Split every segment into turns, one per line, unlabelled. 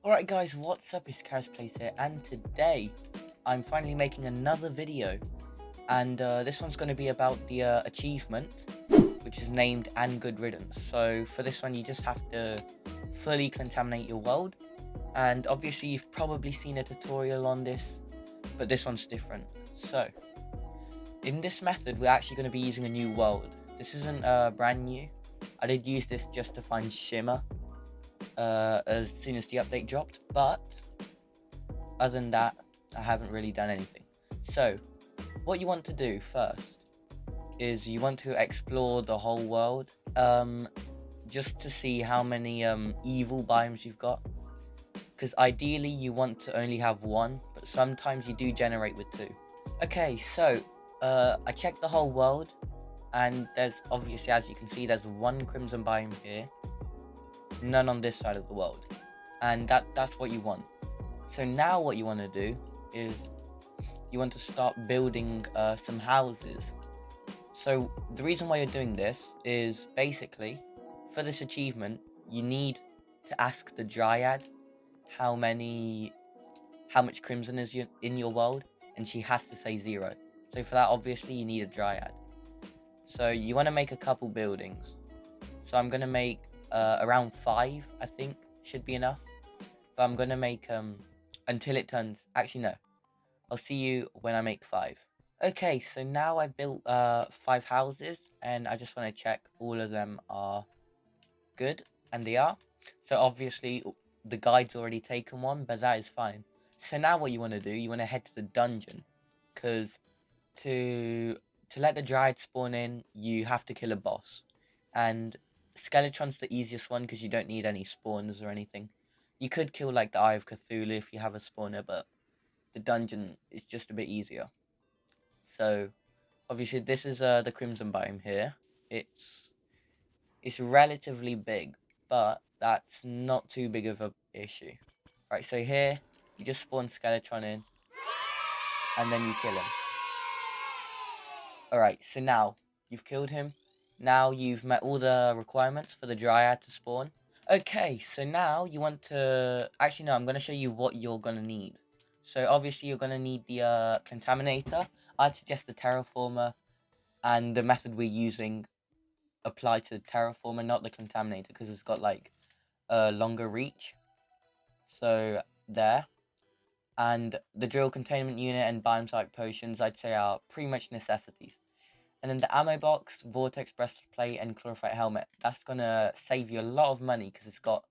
Alright guys, what's up? It's Karis Plays here, and today I'm finally making another video, and this one's going to be about the achievement, which is named and Good Riddance. So for this one you just have to fully contaminate your world, and obviously you've probably seen a tutorial on this, but this one's different. So in this method we're actually going to be using a new world. This isn't brand new. I did use this just to find Shimmer as soon as the update dropped, but other than that I haven't really done anything. So what you want to do first is you want to explore the whole world, just to see how many evil biomes you've got, because ideally you want to only have one, but sometimes you do generate with two. Okay, so I checked the whole world, and there's obviously, as you can see, there's one crimson biome here, none on this side of the world, and that's what you want. So now what you want to do is you want to start building some houses. So the reason why you're doing this is basically for this achievement you need to ask the dryad how much crimson is in your world, and she has to say 0. So for that obviously you need a dryad. So you want to make a couple buildings. So I'm going to make around 5, I think should be enough, but I'm going to make until it turns, actually no, I'll see you when I make 5. Okay, so now I've built 5 houses, and I just want to check all of them are good, and they are. So obviously the guide's already taken one, but that is fine. So now what you want to do, you want to head to the dungeon, because to let the dryad spawn in, you have to kill a boss, and Skeletron's the easiest one because you don't need any spawners or anything. You could kill like the Eye of Cthulhu if you have a spawner, but the dungeon is just a bit easier. So obviously this is the crimson biome here. It's relatively big, but that's not too big of a issue. Right, so here you just spawn Skeletron in, and then you kill him. Alright, so now you've killed him. Now you've met all the requirements for the dryad to spawn. Okay, so now you want to... Actually, no, I'm going to show you what you're going to need. So obviously you're going to need the clentaminator. I'd suggest the terraformer, and the method we're using apply to the terraformer, not the clentaminator, because it's got like a longer reach. So there. And the drill, containment unit, and biome type potions I'd say are pretty much necessities. And then the ammo box, vortex breastplate, and chlorophyte helmet. That's gonna save you a lot of money because it's got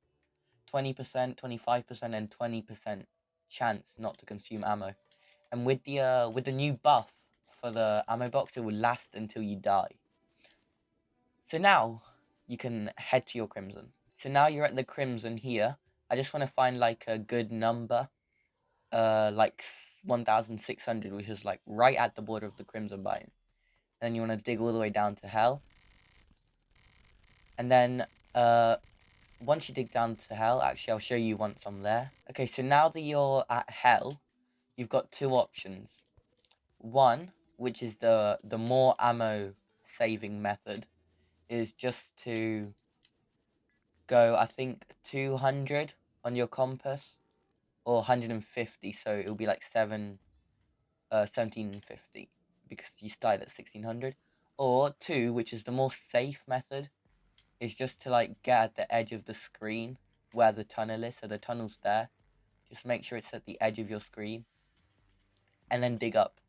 20%, 25%, and 20% chance not to consume ammo. And with the new buff for the ammo box, it will last until you die. So now you can head to your crimson. So now you're at the crimson here. I just want to find like a good number, like 1600, which is like right at the border of the crimson biome. Then you want to dig all the way down to hell, and then once you dig down to hell, actually I'll show you once I'm there. Okay, so now that you're at hell, you've got 2 options. One, which is the more ammo saving method, is just to go, I think, 200 on your compass, or 150, so it'll be like 1750, because you started at 1600. Or 2, which is the more safe method, is just to like get at the edge of the screen where the tunnel is. So the tunnel's there. Just make sure it's at the edge of your screen, and then dig up.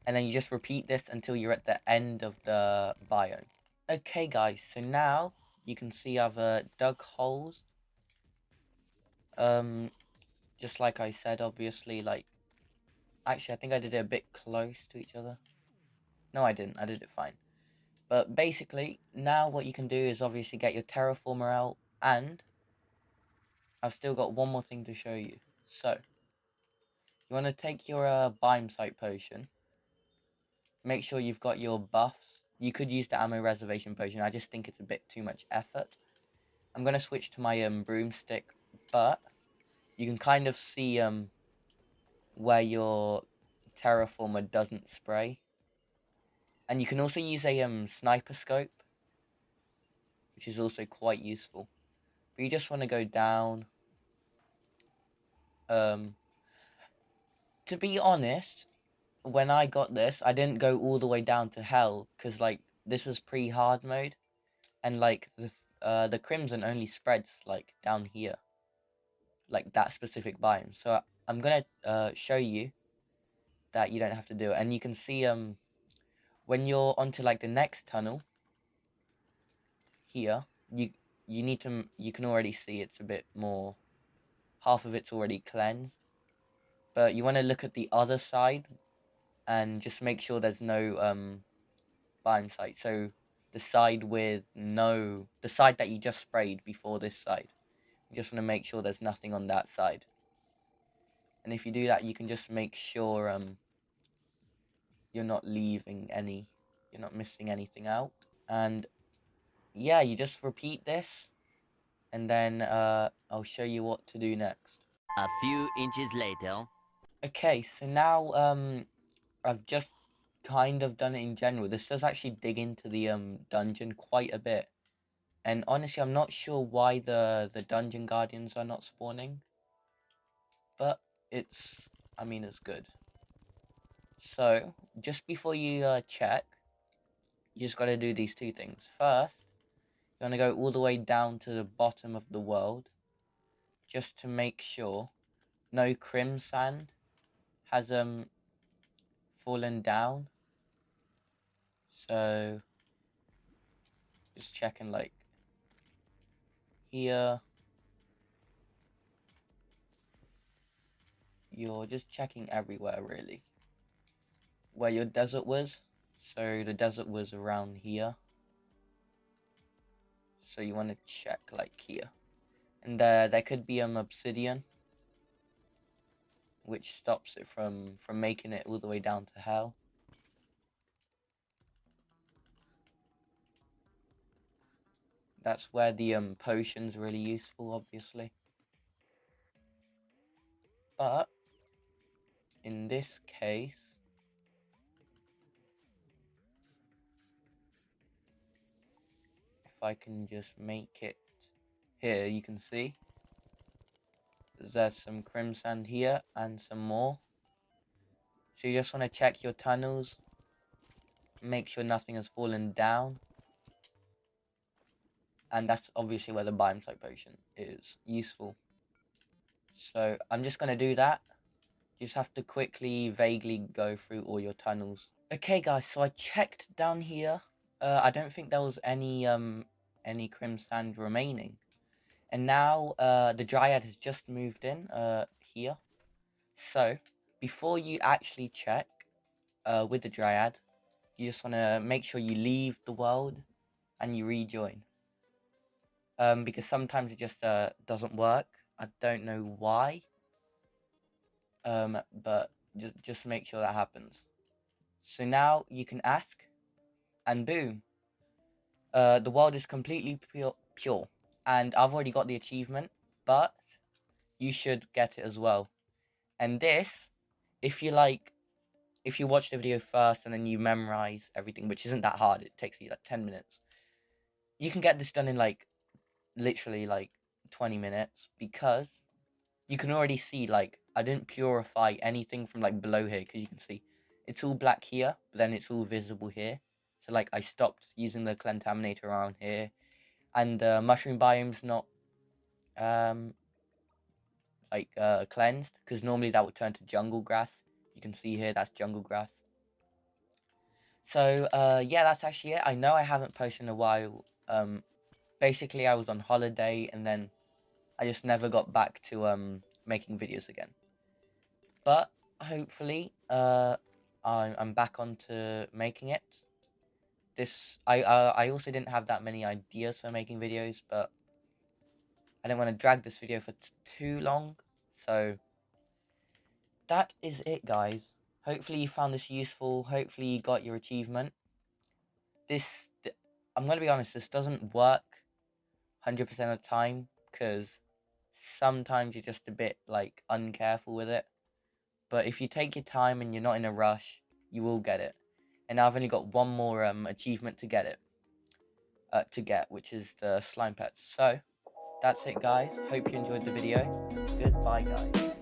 And then you just repeat this until you're at the end of the biome. Okay guys, so now you can see I've dug holes. Just like I said, obviously, like, actually I think I did it a bit close to each other. No, I didn't. I did it fine. But basically, now what you can do is obviously get your terraformer out, and I've still got one more thing to show you. So, you want to take your biome site potion. Make sure you've got your buffs. You could use the ammo reservation potion. I just think it's a bit too much effort. I'm going to switch to my broomstick, but you can kind of see where your terraformer doesn't spray. And you can also use a sniper scope, which is also quite useful. But you just want to go down Um, to be honest, when I got this, I didn't go all the way down to hell, because like this is pre-hard mode, and like the crimson only spreads like down here, like that specific biome. So I'm gonna show you that you don't have to do it, and you can see when you're onto like the next tunnel here, you need to you can already see it's a bit more, half of it's already cleansed, but you want to look at the other side and just make sure there's no biome site. So the side with no, the side that you just sprayed before this side, you just want to make sure there's nothing on that side. And if you do that, you can just make sure you're not leaving any, you're not missing anything out. And yeah, you just repeat this, and then I'll show you what to do next.
A few inches later.
Okay, so now I've just kind of done it in general. This does actually dig into the dungeon quite a bit. And honestly, I'm not sure why the dungeon guardians are not spawning. But it's, I mean, it's good. So, just before you check, you just got to do these two things. First, you want to go all the way down to the bottom of the world, just to make sure no crim sand has fallen down. So, just checking like here. You're just checking everywhere really, where your desert was. So the desert was around here, so you want to check like here, and there could be obsidian, which stops it from making it all the way down to hell. That's where the potion's really useful, obviously. But in this case, if I can just make it here, you can see there's some crim sand here and some more. So you just want to check your tunnels, make sure nothing has fallen down. And that's obviously where the biome site potion is useful. So I'm just going to do that. You just have to quickly, vaguely go through all your tunnels. Okay guys, so I checked down here. I don't think there was any crim sand remaining. And now the dryad has just moved in here. So before you actually check with the dryad, you just want to make sure you leave the world and you rejoin. Because sometimes it just doesn't work. I don't know why. But just make sure that happens. So now you can ask, and boom, the world is completely pure. And I've already got the achievement, but you should get it as well. And this, if you watch the video first and then you memorize everything, which isn't that hard, it takes you like 10 minutes. You can get this done in like literally like 20 minutes, because you can already see like I didn't purify anything from like below here, because you can see it's all black here, but then it's all visible here. So like I stopped using the clentaminate around here, and mushroom biome's not cleansed, because normally that would turn to jungle grass. You can see here that's jungle grass. So yeah, that's actually it. I know I haven't posted in a while. Basically I was on holiday, and then I just never got back to making videos again. But hopefully I'm back onto making it. I also didn't have that many ideas for making videos, but I didn't want to drag this video for too long. So that is it, guys. Hopefully you found this useful. Hopefully you got your achievement. I'm gonna be honest, this doesn't work 100% of the time, because sometimes you're just a bit like uncareful with it. But if you take your time and you're not in a rush, you will get it. And I've only got one more achievement to get it. Which is the slime pets. So that's it, guys. Hope you enjoyed the video. Goodbye, guys.